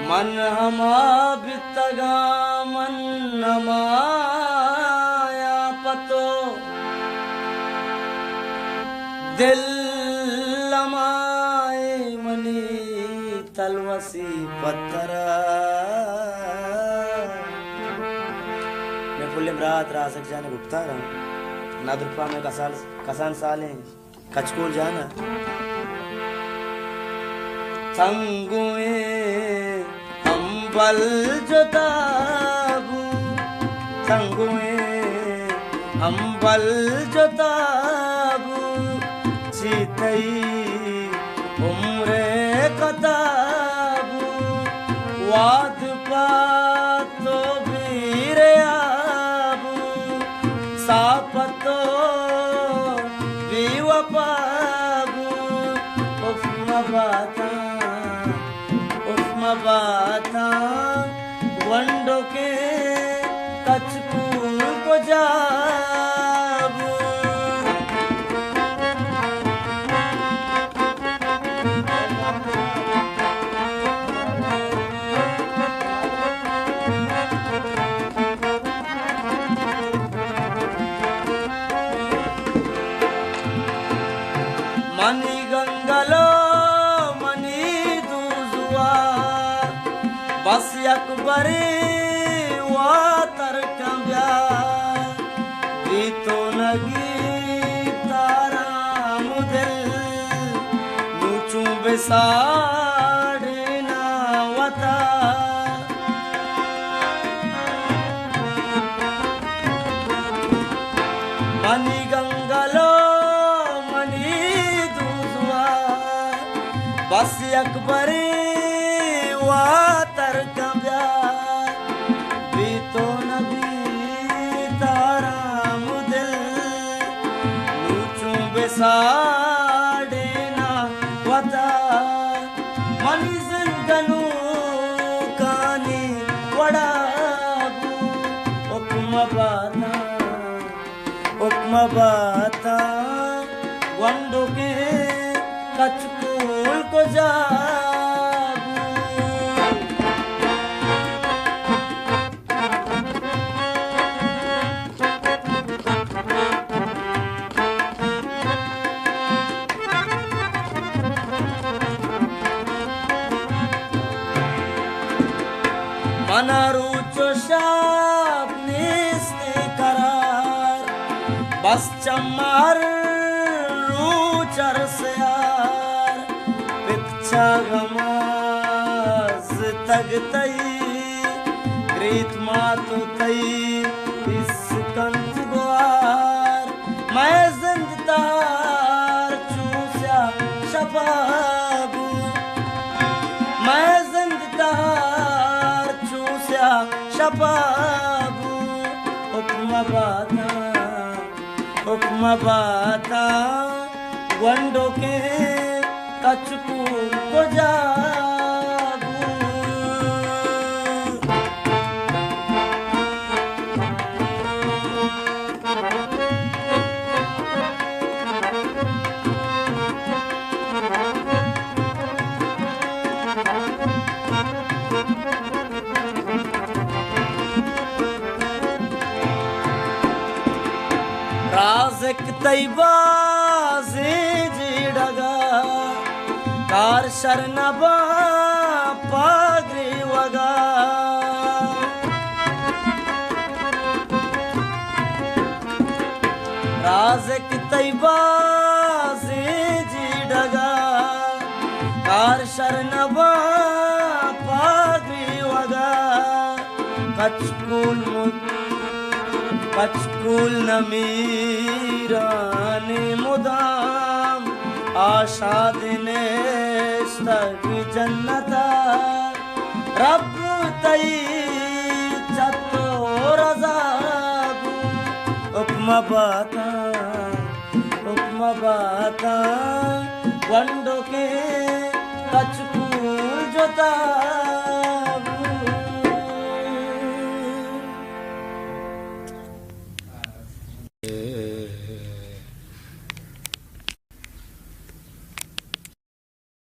मन हमा बितगा मन नमाया पतो दिल लमाए मनी तलवसी पत्थरा मैं फुल्ले रात रासक जाने गुप्ता रहा नादुर्पा में कसान साले कचकोल जाना संगुए अंबल जोताबू संगुए अंबल जोताबू चीतई उम्रे कताबू वाद पातो बीरे आबू सापतो बीवपाबू उफ्मा बाता वंडो के कचकूल को जाबू मनी गंगलो बस अकबरी वातर कम्या गीतो नगी तारा मुदिल नूचू बेसाड़े ना वता मनी गंगलो मनी दूसवा बस अकबरी वातर कम्या बीतो नबी तारा मुदिल नूचू बेसाड़े ना वता मनी जिंदनू कानी वड़ाबू उपमा बाता वंडो के कचकूल को जा मनारूचो शाप निस्ते करार बस चम्मार रूचर से यार पिक्चा गमाज तग तई ग्रीत मातु तई इस कंत गुआर मैं जिंदतार चूस्या शबाबू मैं जिंदतार शबाबू उपमा बाता वंडो के कचकूल को जाबू राज़िक तैबाज़ी जीड़गा कार शरणबा पागरी वगा राज़िक तैबाज़ी जीड़गा कार शरणबा पागरी वगा कचकूल नमीराने मुदाम आशा दिनेश तक जन्नता रब तई चतो रज़ाबू उपमा बाता वंडो के कचकूल जोता